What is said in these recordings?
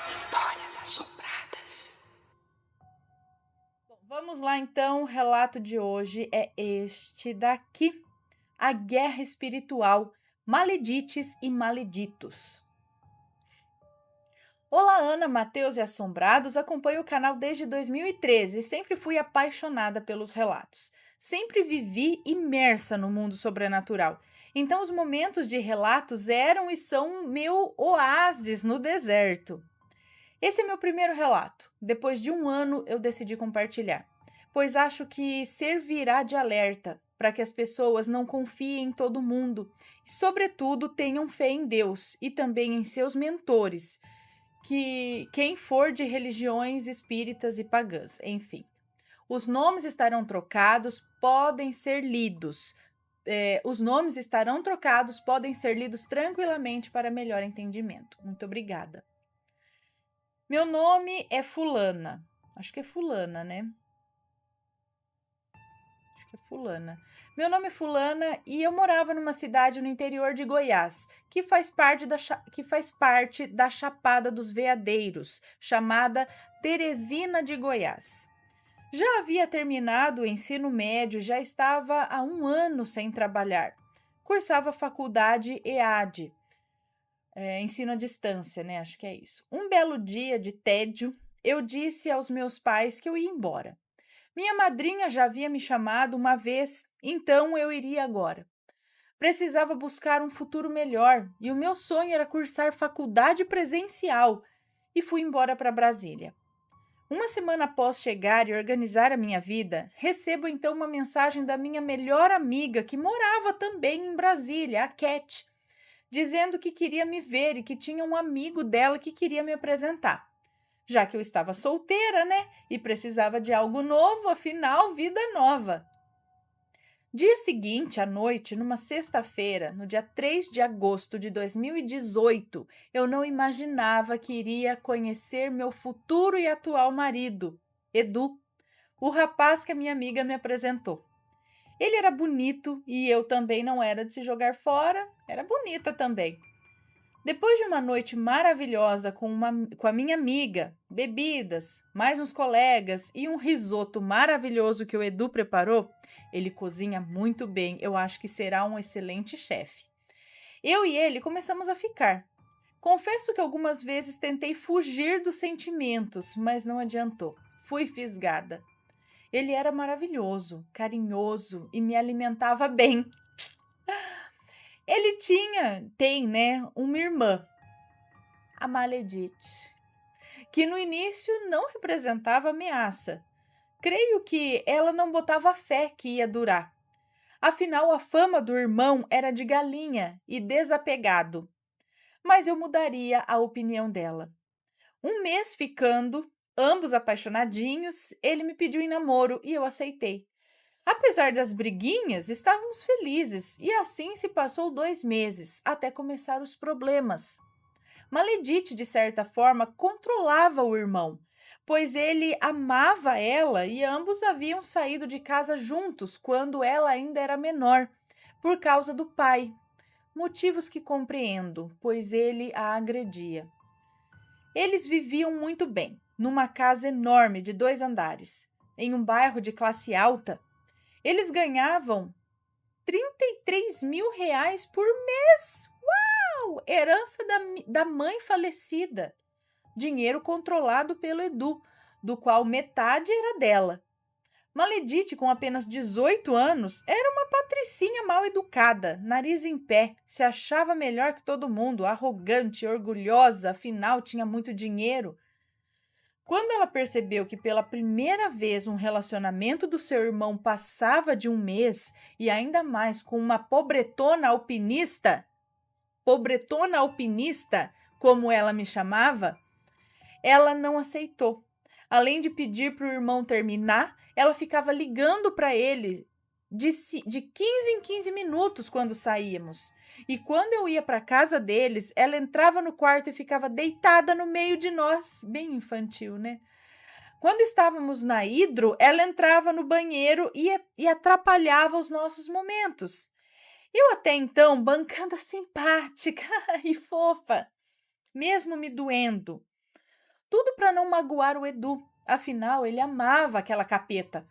Histórias assombradas. Bom, vamos lá então, o relato de hoje é este daqui: A Guerra Espiritual, Maledites e Maleditos. Olá, Ana, Matheus e Assombrados, acompanho o canal desde 2013 e sempre fui apaixonada pelos relatos. Sempre vivi imersa no mundo sobrenatural. Então os momentos de relatos eram e são meu oásis no deserto. Esse é meu primeiro relato. Depois de um ano, eu decidi compartilhar, pois acho que servirá de alerta para que as pessoas não confiem em todo mundo e, sobretudo, tenham fé em Deus e também em seus mentores, que quem for de religiões espíritas e pagãs, enfim. Os nomes estarão trocados, podem ser lidos. Os nomes estarão trocados, podem ser lidos tranquilamente para melhor entendimento. Muito obrigada. Meu nome é Fulana. Acho que é Fulana, né? Acho que é Fulana. Meu nome é Fulana e eu morava numa cidade no interior de Goiás, que faz parte da Chapada dos Veadeiros, chamada Teresina de Goiás. Já havia terminado o ensino médio, já estava há um ano sem trabalhar. Cursava a faculdade EAD, ensino à distância, né? Acho que é isso. Um belo dia de tédio, eu disse aos meus pais que eu ia embora. Minha madrinha já havia me chamado uma vez, então eu iria agora. Precisava buscar um futuro melhor e o meu sonho era cursar faculdade presencial e fui embora para Brasília. Uma semana após chegar e organizar a minha vida, recebo então uma mensagem da minha melhor amiga que morava também em Brasília, a Cat, dizendo que queria me ver e que tinha um amigo dela que queria me apresentar. Já que eu estava solteira, né? E precisava de algo novo, afinal, vida nova. Dia seguinte, à noite, numa sexta-feira, no dia 3 de agosto de 2018, eu não imaginava que iria conhecer meu futuro e atual marido, Edu, o rapaz que a minha amiga me apresentou. Ele era bonito e eu também não era de se jogar fora, era bonita também. Depois de uma noite maravilhosa com a minha amiga, bebidas, mais uns colegas e um risoto maravilhoso que o Edu preparou, ele cozinha muito bem, eu acho que será um excelente chefe. Eu e ele começamos a ficar. Confesso que algumas vezes tentei fugir dos sentimentos, mas não adiantou. Fui fisgada. Ele era maravilhoso, carinhoso e me alimentava bem. Ele tem, né, uma irmã, a Maledite, que no início não representava ameaça. Creio que ela não botava fé que ia durar. Afinal, a fama do irmão era de galinha e desapegado. Mas eu mudaria a opinião dela. Um mês ficando, ambos apaixonadinhos, ele me pediu em namoro e eu aceitei. Apesar das briguinhas, estávamos felizes e assim se passou 2 meses, até começar os problemas. Maledite, de certa forma, controlava o irmão, pois ele amava ela e ambos haviam saído de casa juntos quando ela ainda era menor, por causa do pai. Motivos que compreendo, pois ele a agredia. Eles viviam muito bem, numa casa enorme de 2 andares, em um bairro de classe alta. Eles ganhavam 33 mil reais por mês. Uau! Herança da mãe falecida. Dinheiro controlado pelo Edu, do qual metade era dela. Maledite, com apenas 18 anos, era uma patricinha mal educada, nariz em pé, se achava melhor que todo mundo, arrogante, orgulhosa, afinal tinha muito dinheiro. Quando ela percebeu que pela primeira vez um relacionamento do seu irmão passava de um mês e ainda mais com uma pobretona alpinista, como ela me chamava, ela não aceitou. Além de pedir para o irmão terminar, ela ficava ligando para ele de 15 em 15 minutos quando saíamos. E quando eu ia para a casa deles, ela entrava no quarto e ficava deitada no meio de nós. Bem infantil, né? Quando estávamos na hidro, ela entrava no banheiro e atrapalhava os nossos momentos. Eu até então, bancando simpática e fofa, mesmo me doendo. Tudo para não magoar o Edu, afinal ele amava aquela capeta.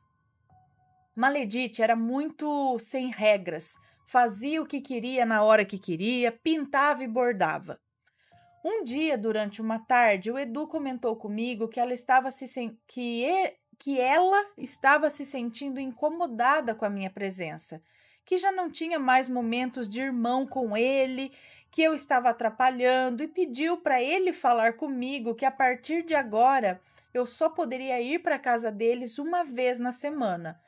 Maledite era muito sem regras, fazia o que queria na hora que queria, pintava e bordava. Um dia, durante uma tarde, o Edu comentou comigo que que ela estava se sentindo incomodada com a minha presença, que já não tinha mais momentos de irmão com ele, que eu estava atrapalhando e pediu para ele falar comigo que a partir de agora eu só poderia ir para a casa deles uma vez na semana.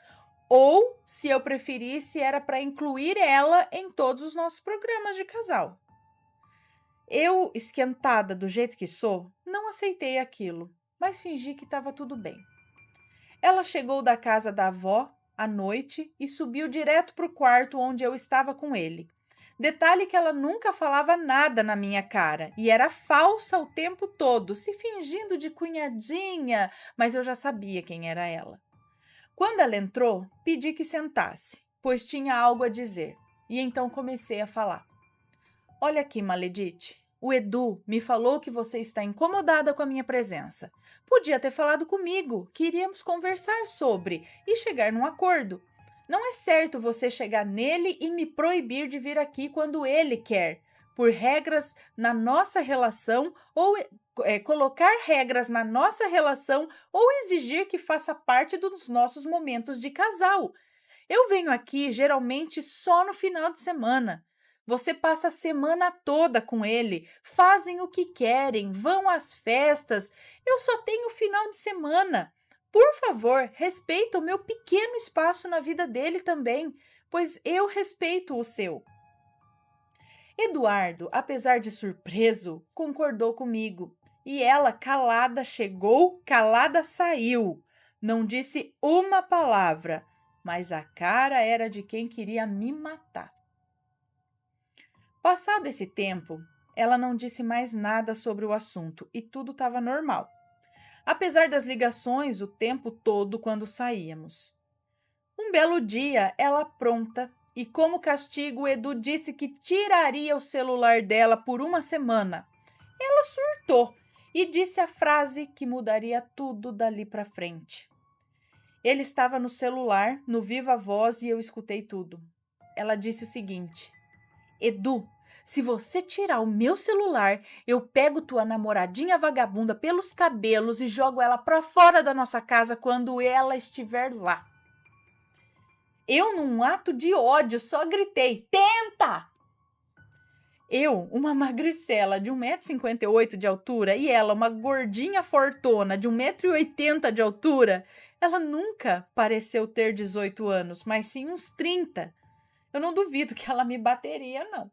Ou, se eu preferisse, era para incluir ela em todos os nossos programas de casal. Eu, esquentada do jeito que sou, não aceitei aquilo, mas fingi que estava tudo bem. Ela chegou da casa da avó à noite e subiu direto para o quarto onde eu estava com ele. Detalhe que ela nunca falava nada na minha cara e era falsa o tempo todo, se fingindo de cunhadinha, mas eu já sabia quem era ela. Quando ela entrou, pedi que sentasse, pois tinha algo a dizer, e então comecei a falar. Olha aqui, Maledite, o Edu me falou que você está incomodada com a minha presença. Podia ter falado comigo, que iríamos conversar sobre e chegar num acordo. Não é certo você chegar nele e me proibir de vir aqui quando ele quer, por regras na nossa relação ou colocar regras na nossa relação ou exigir que faça parte dos nossos momentos de casal. Eu venho aqui geralmente só no final de semana. Você passa a semana toda com ele, fazem o que querem, vão às festas. Eu só tenho final de semana. Por favor, respeita o meu pequeno espaço na vida dele também, pois eu respeito o seu. Eduardo, apesar de surpreso, concordou comigo. E ela, calada chegou, calada saiu. Não disse uma palavra, mas a cara era de quem queria me matar. Passado esse tempo, ela não disse mais nada sobre o assunto e tudo estava normal. Apesar das ligações o tempo todo quando saíamos. Um belo dia, ela pronta e, como castigo, Edu disse que tiraria o celular dela por uma semana. Ela surtou e disse a frase que mudaria tudo dali para frente. Ele estava no celular, no viva voz, e eu escutei tudo. Ela disse o seguinte: Edu, se você tirar o meu celular, eu pego tua namoradinha vagabunda pelos cabelos e jogo ela para fora da nossa casa quando ela estiver lá. Eu, num ato de ódio, só gritei: tenta! Eu, uma magricela de 1,58 m de altura, e ela, uma gordinha fortona de 1,80 m de altura, ela nunca pareceu ter 18 anos, mas sim uns 30. Eu não duvido que ela me bateria, não.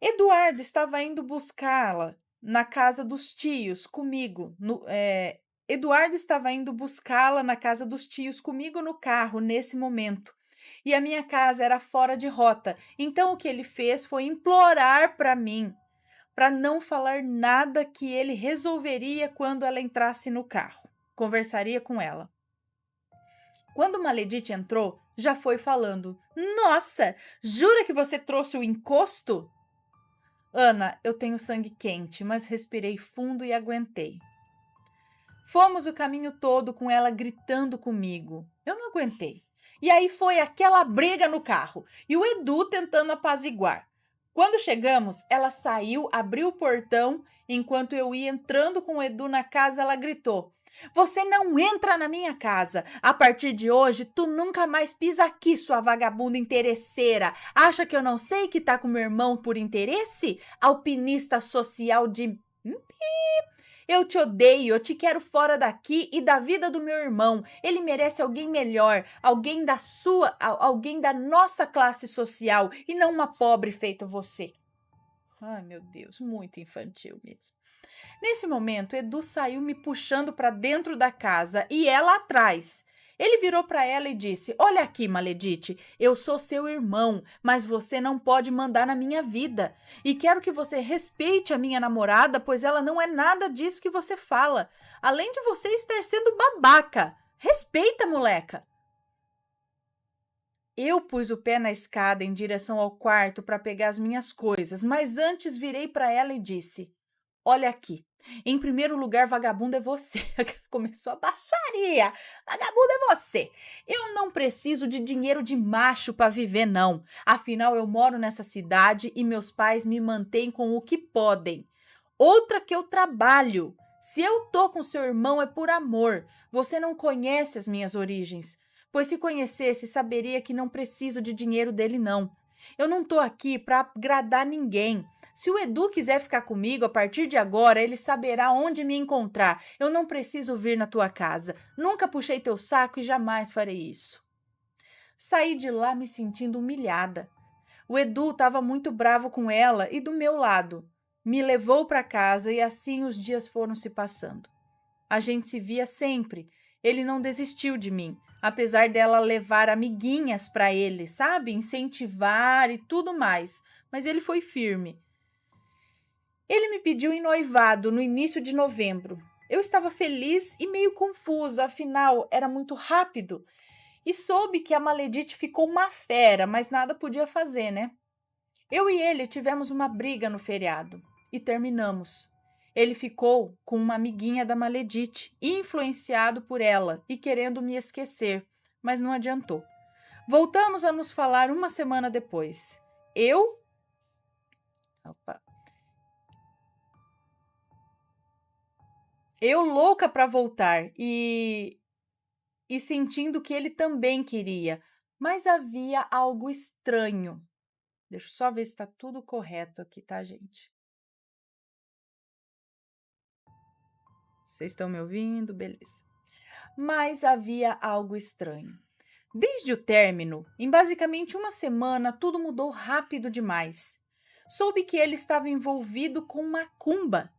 Eduardo estava indo buscá-la na casa dos tios comigo. Eduardo estava indo buscá-la na casa dos tios comigo no carro nesse momento. E a minha casa era fora de rota. Então o que ele fez foi implorar para mim, para não falar nada, que ele resolveria quando ela entrasse no carro. Conversaria com ela. Quando Maledite entrou, já foi falando: Nossa, jura que você trouxe o encosto? Ana, eu tenho sangue quente, mas respirei fundo e aguentei. Fomos o caminho todo com ela gritando comigo. Eu não aguentei. E aí foi aquela briga no carro e o Edu tentando apaziguar. Quando chegamos, ela saiu, abriu o portão. Enquanto eu ia entrando com o Edu na casa, ela gritou: Você não entra na minha casa. A partir de hoje, tu nunca mais pisa aqui, sua vagabunda interesseira. Acha que eu não sei que tá com meu irmão por interesse? Alpinista social de... Eu te odeio, eu te quero fora daqui e da vida do meu irmão. Ele merece alguém melhor, alguém da nossa classe social e não uma pobre feita você. Ai, meu Deus, muito infantil mesmo. Nesse momento, Edu saiu me puxando para dentro da casa e ela atrás. Ele virou para ela e disse: Olha aqui, Maledite, eu sou seu irmão, mas você não pode mandar na minha vida. E quero que você respeite a minha namorada, pois ela não é nada disso que você fala. Além de você estar sendo babaca. Respeita, moleca. Eu pus o pé na escada em direção ao quarto para pegar as minhas coisas, mas antes virei para ela e disse: Olha aqui. Em primeiro lugar, vagabundo é você. Começou a baixaria. Vagabundo é você. Eu não preciso de dinheiro de macho para viver, não. Afinal, eu moro nessa cidade e meus pais me mantêm com o que podem. Outra que eu trabalho. Se eu tô com seu irmão é por amor. Você não conhece as minhas origens. Pois se conhecesse, saberia que não preciso de dinheiro dele, não. Eu não tô aqui para agradar ninguém. Se o Edu quiser ficar comigo, a partir de agora, ele saberá onde me encontrar. Eu não preciso vir na tua casa. Nunca puxei teu saco e jamais farei isso. Saí de lá me sentindo humilhada. O Edu estava muito bravo com ela e do meu lado. Me levou para casa e assim os dias foram se passando. A gente se via sempre. Ele não desistiu de mim, apesar dela levar amiguinhas para ele, sabe? Incentivar e tudo mais. Mas ele foi firme. Ele me pediu em noivado no início de novembro. Eu estava feliz e meio confusa, afinal era muito rápido. E soube que a Maledite ficou uma fera, mas nada podia fazer, né? Eu e ele tivemos uma briga no feriado e terminamos. Ele ficou com uma amiguinha da Maledite, influenciado por ela e querendo me esquecer, mas não adiantou. Voltamos a nos falar uma semana depois. Eu louca para voltar e sentindo que ele também queria, mas havia algo estranho. Deixa eu só ver se está tudo correto aqui, tá, gente? Vocês estão me ouvindo? Beleza. Mas havia algo estranho. Desde o término, em basicamente uma semana, tudo mudou rápido demais. Soube que ele estava envolvido com macumba.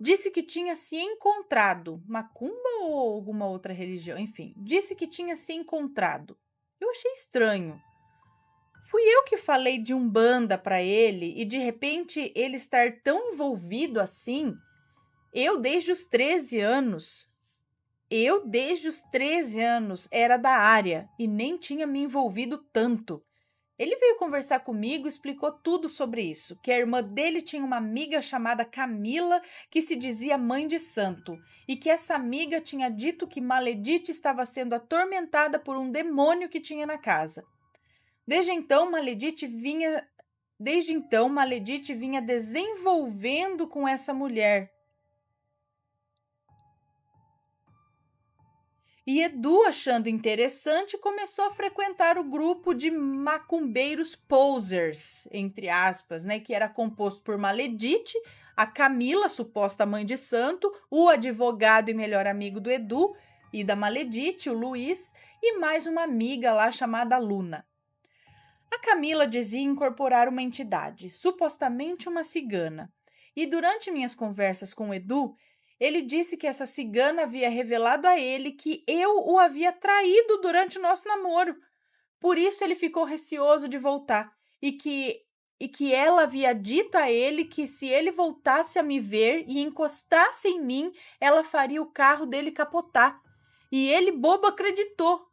Disse que tinha se encontrado. Macumba ou alguma outra religião? Enfim, disse que tinha se encontrado. Eu achei estranho. Fui eu que falei de umbanda para ele e de repente ele estar tão envolvido assim. Eu desde os 13 anos era da área e nem tinha me envolvido tanto. Ele veio conversar comigo e explicou tudo sobre isso, que a irmã dele tinha uma amiga chamada Camila, que se dizia mãe de santo, e que essa amiga tinha dito que Maledite estava sendo atormentada por um demônio que tinha na casa. Desde então, Maledite vinha desenvolvendo com essa mulher. E Edu, achando interessante, começou a frequentar o grupo de macumbeiros posers, entre aspas, né, que era composto por Maledite, a Camila, suposta mãe de santo, o advogado e melhor amigo do Edu e da Maledite, o Luiz, e mais uma amiga lá chamada Luna. A Camila dizia incorporar uma entidade, supostamente uma cigana, e durante minhas conversas com o Edu, ele disse que essa cigana havia revelado a ele que eu o havia traído durante o nosso namoro. Por isso ele ficou receoso de voltar e que ela havia dito a ele que se ele voltasse a me ver e encostasse em mim, ela faria o carro dele capotar. E ele, bobo, acreditou.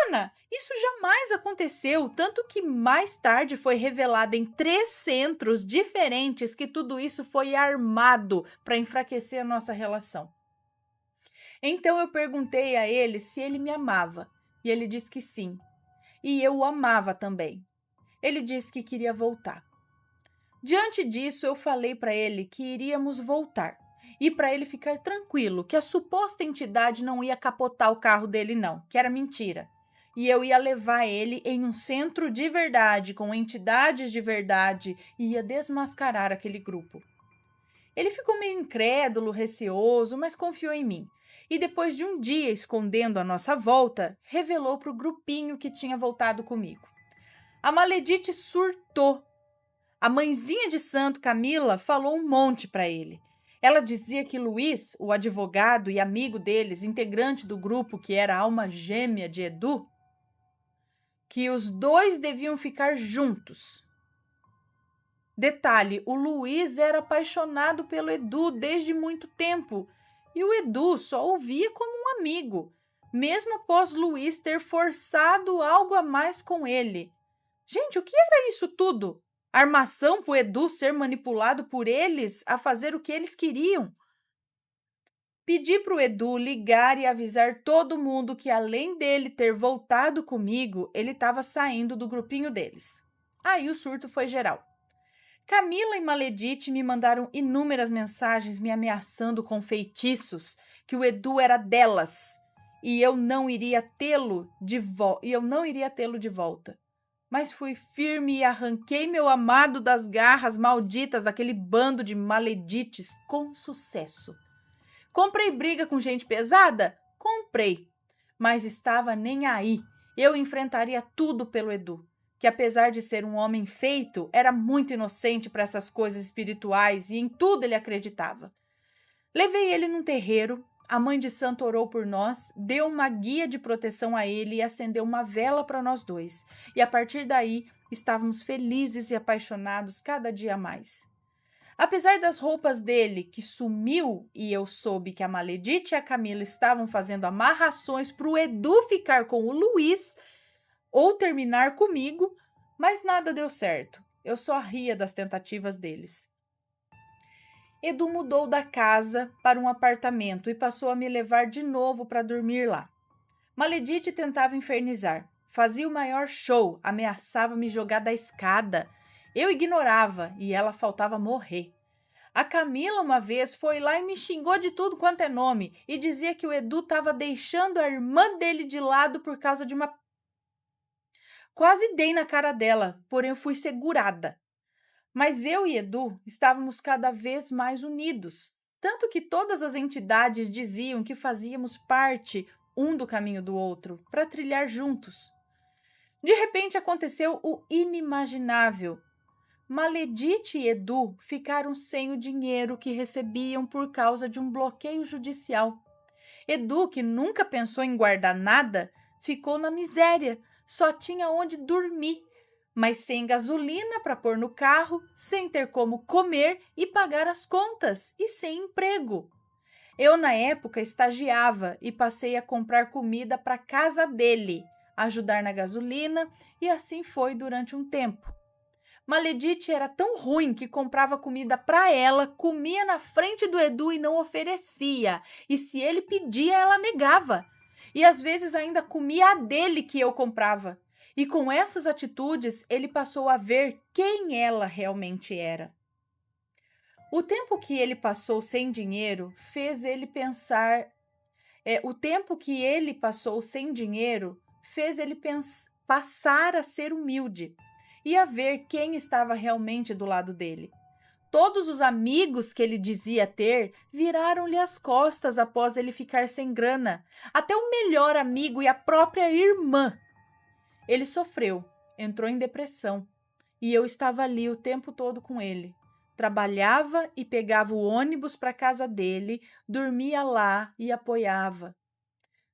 Ana, isso jamais aconteceu, tanto que mais tarde foi revelado em 3 centros diferentes que tudo isso foi armado para enfraquecer a nossa relação. Então eu perguntei a ele se ele me amava, e ele disse que sim. E eu o amava também. Ele disse que queria voltar. Diante disso, eu falei para ele que iríamos voltar. E para ele ficar tranquilo, que a suposta entidade não ia capotar o carro dele não, que era mentira. E eu ia levar ele em um centro de verdade, com entidades de verdade, e ia desmascarar aquele grupo. Ele ficou meio incrédulo, receoso, mas confiou em mim. E depois de um dia escondendo a nossa volta, revelou para o grupinho que tinha voltado comigo. A Maledite surtou. A mãezinha de santo, Camila, falou um monte para ele. Ela dizia que Luiz, o advogado e amigo deles, integrante do grupo que era a alma gêmea de Edu, que os dois deviam ficar juntos. Detalhe, o Luiz era apaixonado pelo Edu desde muito tempo e o Edu só o via como um amigo, mesmo após Luiz ter forçado algo a mais com ele. Gente, o que era isso tudo? Armação pro Edu ser manipulado por eles a fazer o que eles queriam. Pedi pro Edu ligar e avisar todo mundo que, além dele ter voltado comigo, ele estava saindo do grupinho deles. Aí o surto foi geral. Camila e Maledite me mandaram inúmeras mensagens me ameaçando com feitiços, que o Edu era delas e eu não iria tê-lo de volta. Mas fui firme e arranquei meu amado das garras malditas daquele bando de maledites com sucesso. Comprei briga com gente pesada? Comprei. Mas estava nem aí. Eu enfrentaria tudo pelo Edu, que apesar de ser um homem feito, era muito inocente para essas coisas espirituais e em tudo ele acreditava. Levei ele num terreiro, a mãe de santo orou por nós, deu uma guia de proteção a ele e acendeu uma vela para nós dois. E a partir daí, estávamos felizes e apaixonados cada dia mais. Apesar das roupas dele, que sumiu, e eu soube que a Maledite e a Camila estavam fazendo amarrações para o Edu ficar com o Luiz ou terminar comigo, mas nada deu certo. Eu só ria das tentativas deles. Edu mudou da casa para um apartamento e passou a me levar de novo para dormir lá. Maledite tentava infernizar, fazia o maior show, ameaçava me jogar da escada. Eu ignorava e ela faltava morrer. A Camila uma vez foi lá e me xingou de tudo quanto é nome e dizia que o Edu estava deixando a irmã dele de lado por causa de uma... Quase dei na cara dela, porém eu fui segurada. Mas eu e Edu estávamos cada vez mais unidos, tanto que todas as entidades diziam que fazíamos parte um do caminho do outro, para trilhar juntos. De repente aconteceu o inimaginável. Maledite e Edu ficaram sem o dinheiro que recebiam por causa de um bloqueio judicial. Edu, que nunca pensou em guardar nada, ficou na miséria, só tinha onde dormir, mas sem gasolina para pôr no carro, sem ter como comer e pagar as contas e sem emprego. Eu, na época, estagiava e passei a comprar comida para a casa dele, ajudar na gasolina e assim foi durante um tempo. Maledite era tão ruim que comprava comida para ela, comia na frente do Edu e não oferecia. E se ele pedia, ela negava. E às vezes ainda comia a dele que eu comprava. E com essas atitudes, ele passou a ver quem ela realmente era. O tempo que ele passou sem dinheiro fez ele pensar... passar a ser humilde e a ver quem estava realmente do lado dele. Todos os amigos que ele dizia ter viraram-lhe as costas após ele ficar sem grana. Até o melhor amigo e a própria irmã. Ele sofreu, entrou em depressão e eu estava ali o tempo todo com ele. Trabalhava e pegava o ônibus para a casa dele, dormia lá e apoiava.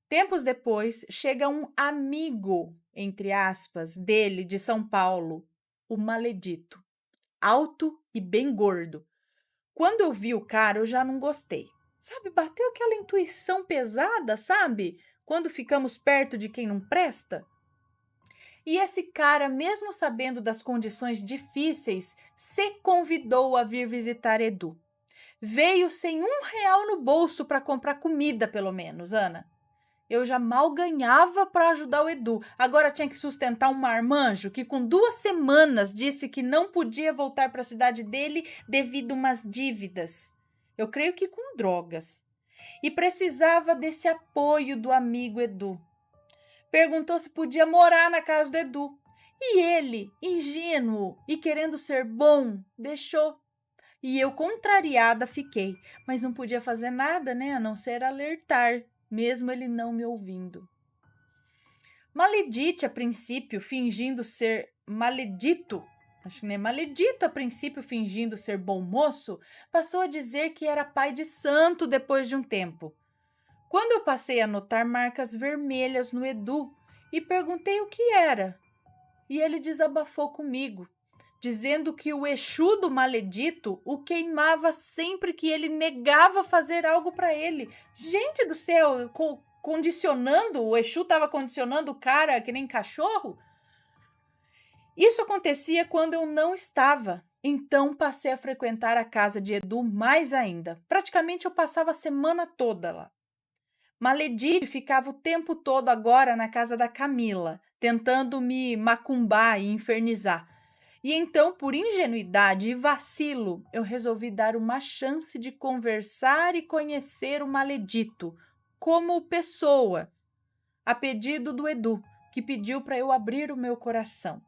Tempos depois, chega um amigo, entre aspas, dele de São Paulo, o Maledito, alto e bem gordo. Quando eu vi o cara, eu já não gostei. Sabe, bateu aquela intuição pesada, sabe? Quando ficamos perto de quem não presta. E esse cara, mesmo sabendo das condições difíceis, se convidou a vir visitar Edu. Veio sem R$1 no bolso para comprar comida, pelo menos, Ana. Eu já mal ganhava para ajudar o Edu. Agora tinha que sustentar um marmanjo que com 2 semanas disse que não podia voltar para a cidade dele devido a umas dívidas. Eu creio que com drogas. E precisava desse apoio do amigo Edu. Perguntou se podia morar na casa do Edu. E ele, ingênuo e querendo ser bom, deixou. E eu, contrariada, fiquei. Mas não podia fazer nada, né? A não ser alertar. Mesmo ele não me ouvindo. Maledito, a princípio, fingindo ser bom moço, passou a dizer que era pai de santo depois de um tempo. Quando eu passei a notar marcas vermelhas no Edu e perguntei o que era, e ele desabafou comigo, dizendo que o Exu do Maledito o queimava sempre que ele negava fazer algo para ele. Gente do céu, condicionando, o Exu estava condicionando o cara que nem cachorro? Isso acontecia quando eu não estava. Então passei a frequentar a casa de Edu mais ainda. Praticamente eu passava a semana toda lá. Maledite ficava o tempo todo agora na casa da Camila, tentando me macumbar e infernizar. E então, por ingenuidade e vacilo, eu resolvi dar uma chance de conversar e conhecer o Maledito como pessoa, a pedido do Edu, que pediu para eu abrir o meu coração.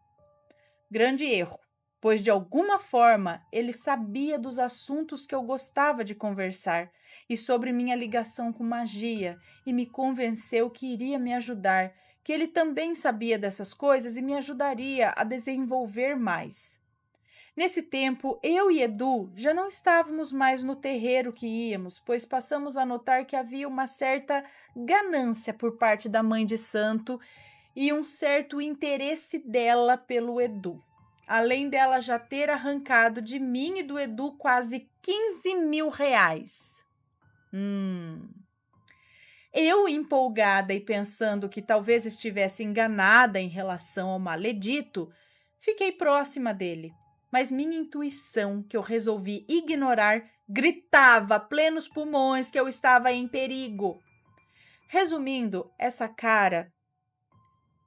Grande erro, pois de alguma forma ele sabia dos assuntos que eu gostava de conversar e sobre minha ligação com magia e me convenceu que iria me ajudar, que ele também sabia dessas coisas e me ajudaria a desenvolver mais. Nesse tempo, eu e Edu já não estávamos mais no terreiro que íamos, pois passamos a notar que havia uma certa ganância por parte da mãe de santo e um certo interesse dela pelo Edu. Além dela já ter arrancado de mim e do Edu quase 15 mil reais. Eu, empolgada e pensando que talvez estivesse enganada em relação ao Maledito, fiquei próxima dele. Mas minha intuição, que eu resolvi ignorar, gritava a plenos pulmões que eu estava em perigo. Resumindo,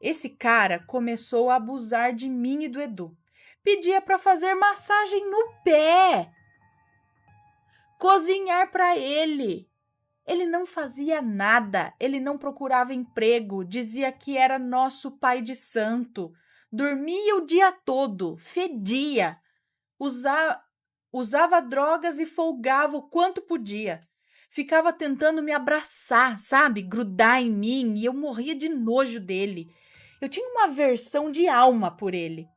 esse cara começou a abusar de mim e do Edu. Pedia para fazer massagem no pé, cozinhar para ele. Ele não fazia nada, ele não procurava emprego, dizia que era nosso pai de santo, dormia o dia todo, fedia, usava drogas e folgava o quanto podia. Ficava tentando me abraçar, sabe, grudar em mim, e eu morria de nojo dele. Eu tinha uma aversão de alma por ele.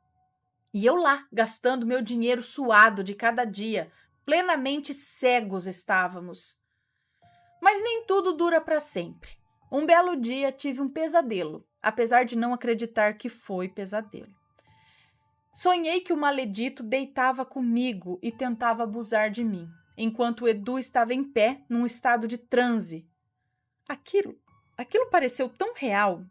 E eu lá, gastando meu dinheiro suado de cada dia, plenamente cegos estávamos. Mas nem tudo dura para sempre. Um belo dia tive um pesadelo, apesar de não acreditar que foi pesadelo. Sonhei que o Maledito deitava comigo e tentava abusar de mim, enquanto o Edu estava em pé, num estado de transe. Aquilo pareceu tão real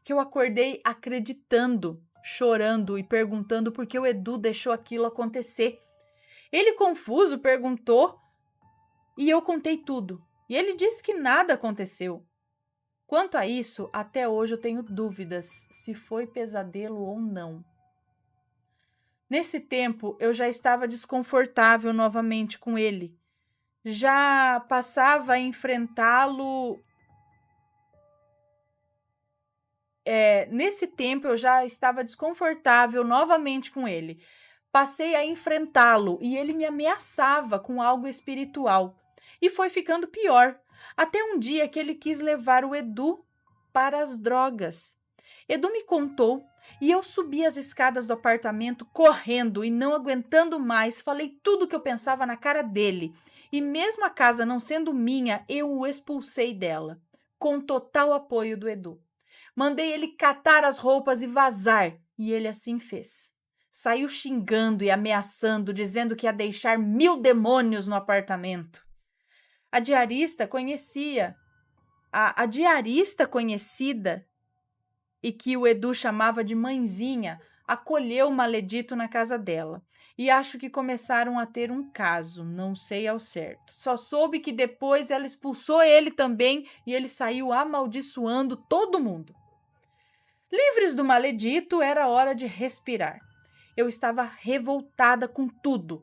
que eu acordei acreditando, chorando e perguntando por que o Edu deixou aquilo acontecer. Ele, confuso, perguntou e eu contei tudo. E ele disse que nada aconteceu. Quanto a isso, até hoje eu tenho dúvidas se foi pesadelo ou não. Nesse tempo, eu já estava desconfortável novamente com ele. Já passava a enfrentá-lo. Nesse tempo, eu já estava desconfortável novamente com ele. Passei a enfrentá-lo e ele me ameaçava com algo espiritual. E foi ficando pior, até um dia que ele quis levar o Edu para as drogas. Edu me contou e eu subi as escadas do apartamento correndo e não aguentando mais, falei tudo o que eu pensava na cara dele. E mesmo a casa não sendo minha, eu o expulsei dela, com total apoio do Edu. Mandei ele catar as roupas e vazar, e ele assim fez. Saiu xingando e ameaçando, dizendo que ia deixar 1000 demônios no apartamento. A diarista conhecida e que o Edu chamava de mãezinha, acolheu o Maledito na casa dela. E acho que começaram a ter um caso, não sei ao certo. Só soube que depois ela expulsou ele também e ele saiu amaldiçoando todo mundo. Livres do Maledito, era hora de respirar. Eu estava revoltada com tudo.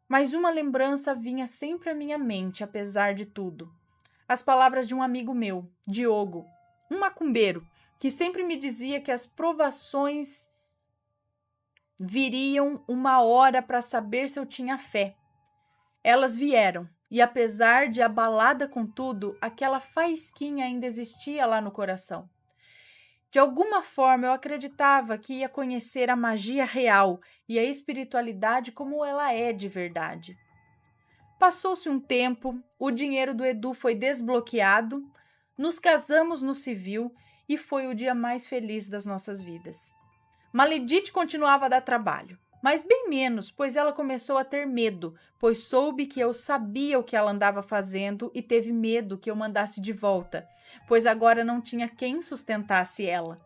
Mas uma lembrança vinha sempre à minha mente, apesar de tudo. As palavras de um amigo meu, Diogo, um macumbeiro, que sempre me dizia que as provações viriam uma hora para saber se eu tinha fé. Elas vieram, e apesar de abalada com tudo, aquela faísquinha ainda existia lá no coração. De alguma forma, eu acreditava que ia conhecer a magia real e a espiritualidade como ela é de verdade. Passou-se um tempo, o dinheiro do Edu foi desbloqueado, nos casamos no civil e foi o dia mais feliz das nossas vidas. Maledite continuava a dar trabalho, mas bem menos, pois ela começou a ter medo, pois soube que eu sabia o que ela andava fazendo e teve medo que eu mandasse de volta, pois agora não tinha quem sustentasse ela.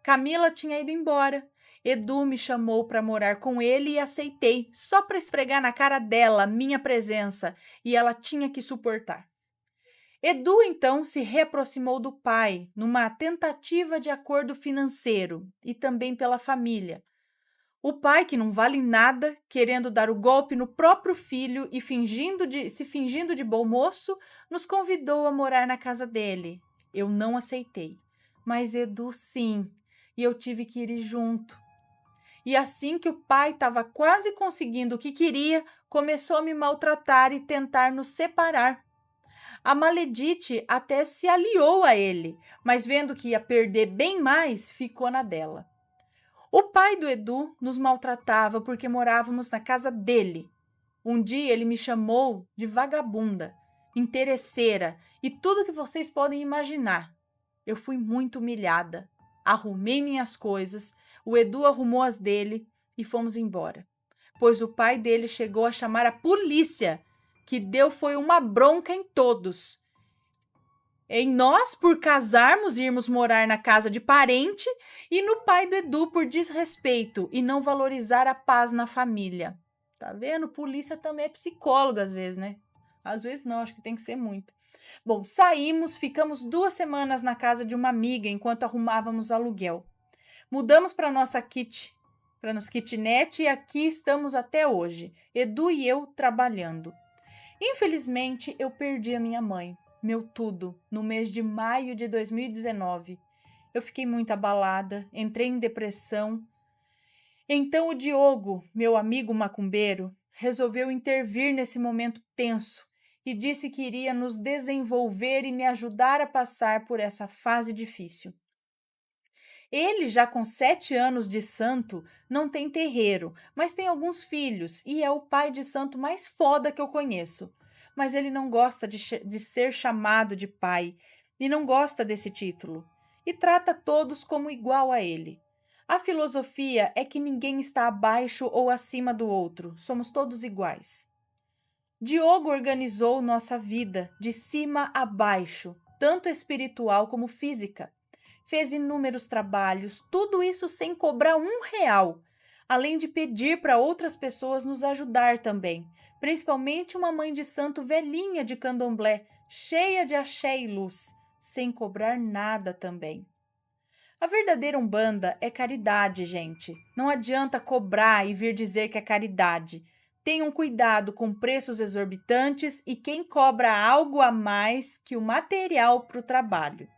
Camila tinha ido embora Edu me chamou para morar com ele e aceitei, só para esfregar na cara dela minha presença, e ela tinha que suportar. Edu então se reaproximou do pai, numa tentativa de acordo financeiro e também pela família. O pai, que não vale nada, querendo dar o golpe no próprio filho e se fingindo de bom moço, nos convidou a morar na casa dele. Eu não aceitei, mas Edu sim, e eu tive que ir junto. E assim que o pai estava quase conseguindo o que queria, começou a me maltratar e tentar nos separar. A Maledite até se aliou a ele, mas vendo que ia perder bem mais, ficou na dela. O pai do Edu nos maltratava porque morávamos na casa dele. Um dia ele me chamou de vagabunda, interesseira e tudo que vocês podem imaginar. Eu fui muito humilhada. Arrumei minhas coisas, o Edu arrumou as dele e fomos embora. Pois o pai dele chegou a chamar a polícia, que deu foi uma bronca em todos. Em nós, por casarmos e irmos morar na casa de parente, e no pai do Edu por desrespeito e não valorizar a paz na família. Tá vendo? Polícia também é psicóloga às vezes, né? Às vezes não, acho que tem que ser muito. Bom, saímos, ficamos 2 semanas na casa de uma amiga enquanto arrumávamos aluguel. Mudamos para nossa kitnet e aqui estamos até hoje, Edu e eu trabalhando. Infelizmente, eu perdi a minha mãe, meu tudo, no mês de maio de 2019. Eu fiquei muito abalada, entrei em depressão. Então o Diogo, meu amigo macumbeiro, resolveu intervir nesse momento tenso e disse que iria nos desenvolver e me ajudar a passar por essa fase difícil. Ele, já com 7 anos de santo, não tem terreiro, mas tem alguns filhos e é o pai de santo mais foda que eu conheço. Mas ele não gosta de ser chamado de pai e não gosta desse título. E trata todos como igual a ele. A filosofia é que ninguém está abaixo ou acima do outro, somos todos iguais. Diogo organizou nossa vida de cima a baixo, tanto espiritual como física. Fez inúmeros trabalhos, tudo isso sem cobrar R$ 1, além de pedir para outras pessoas nos ajudar também, principalmente uma mãe de santo velhinha de candomblé, cheia de axé e luz, sem cobrar nada também. A verdadeira Umbanda é caridade, gente. Não adianta cobrar e vir dizer que é caridade. Tenham cuidado com preços exorbitantes e quem cobra algo a mais que o material para o trabalho.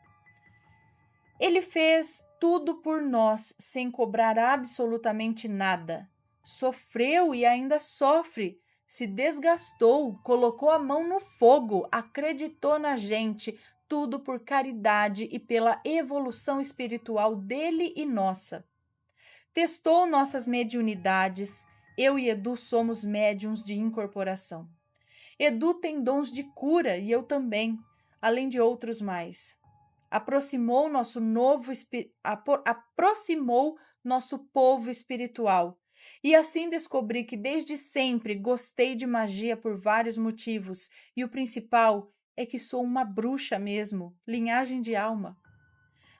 Ele fez tudo por nós sem cobrar absolutamente nada. Sofreu e ainda sofre. Se desgastou, colocou a mão no fogo, acreditou na gente, tudo por caridade e pela evolução espiritual dele e nossa. Testou nossas mediunidades. Eu e Edu somos médiuns de incorporação. Edu tem dons de cura e eu também, além de outros mais. Aproximou nosso povo espiritual. E assim descobri que desde sempre gostei de magia por vários motivos, e o principal é que sou uma bruxa mesmo, linhagem de alma.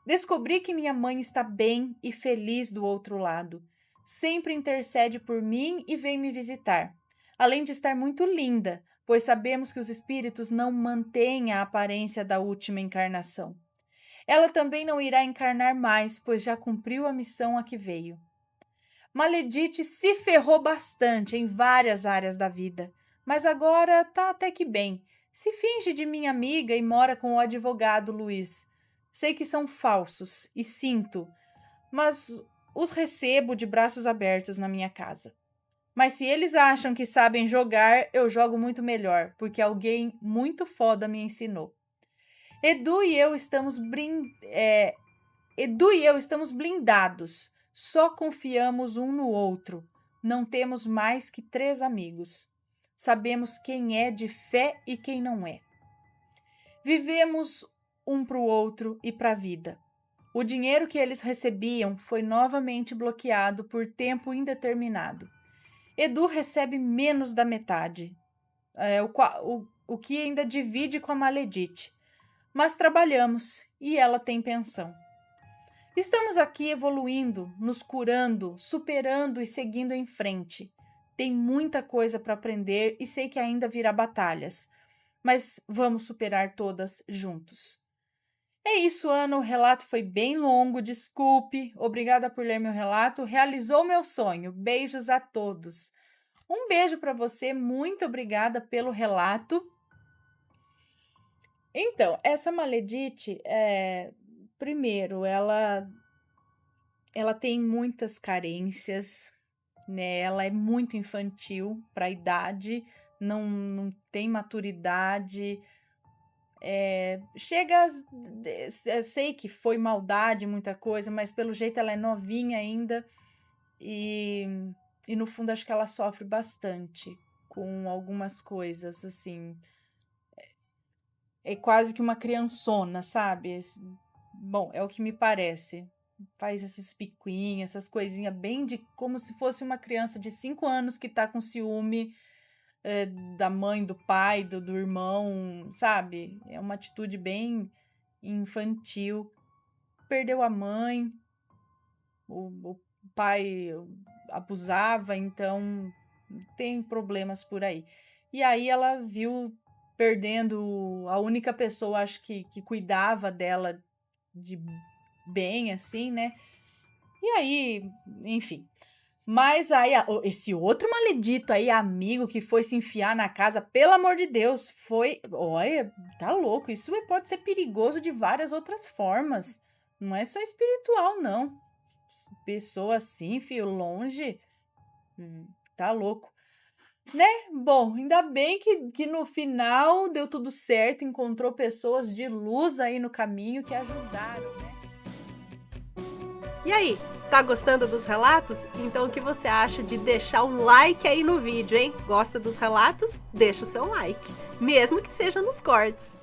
Descobri que minha mãe está bem e feliz do outro lado. Sempre intercede por mim e vem me visitar. Além de estar muito linda, pois sabemos que os espíritos não mantêm a aparência da última encarnação. Ela também não irá encarnar mais, pois já cumpriu a missão a que veio. Maledite se ferrou bastante em várias áreas da vida, mas agora tá até que bem. Se finge de minha amiga e mora com o advogado Luiz. Sei que são falsos e sinto, mas os recebo de braços abertos na minha casa. Mas se eles acham que sabem jogar, eu jogo muito melhor, porque alguém muito foda me ensinou. Edu e eu estamos blindados. Só confiamos um no outro. Não temos mais que 3 amigos. Sabemos quem é de fé e quem não é. Vivemos um para o outro e para a vida. O dinheiro que eles recebiam foi novamente bloqueado por tempo indeterminado. Edu recebe menos da metade, o que ainda divide com a Maledite. Mas trabalhamos e ela tem pensão. Estamos aqui evoluindo, nos curando, superando e seguindo em frente. Tem muita coisa para aprender e sei que ainda virá batalhas, mas vamos superar todas juntos. É isso, Ana. O relato foi bem longo, desculpe. Obrigada por ler meu relato. Realizou meu sonho. Beijos a todos. Um beijo para você. Muito obrigada pelo relato. Então, essa Maledite, primeiro, ela tem muitas carências, né? Ela é muito infantil para a idade, não tem maturidade. Sei que foi maldade, muita coisa, mas pelo jeito ela é novinha ainda e no fundo acho que ela sofre bastante com algumas coisas, assim, é quase que uma criançona, sabe? Bom, é o que me parece, faz esses picuinhos, essas coisinhas bem de como se fosse uma criança de 5 anos que tá com ciúme da mãe, do pai, do irmão, sabe? É uma atitude bem infantil. Perdeu a mãe, o pai abusava, então tem problemas por aí. E aí ela viu perdendo a única pessoa, acho que cuidava dela de bem, assim, né? E aí, enfim... Mas aí, esse outro maledito aí, amigo, que foi se enfiar na casa, pelo amor de Deus, foi... Olha, tá louco, isso pode ser perigoso de várias outras formas. Não é só espiritual, não. Pessoa assim, filho, longe, tá louco. Né? Bom, ainda bem que no final deu tudo certo, encontrou pessoas de luz aí no caminho que ajudaram, né? E aí, tá gostando dos relatos? Então o que você acha de deixar um like aí no vídeo, hein? Gosta dos relatos? Deixa o seu like, mesmo que seja nos cortes.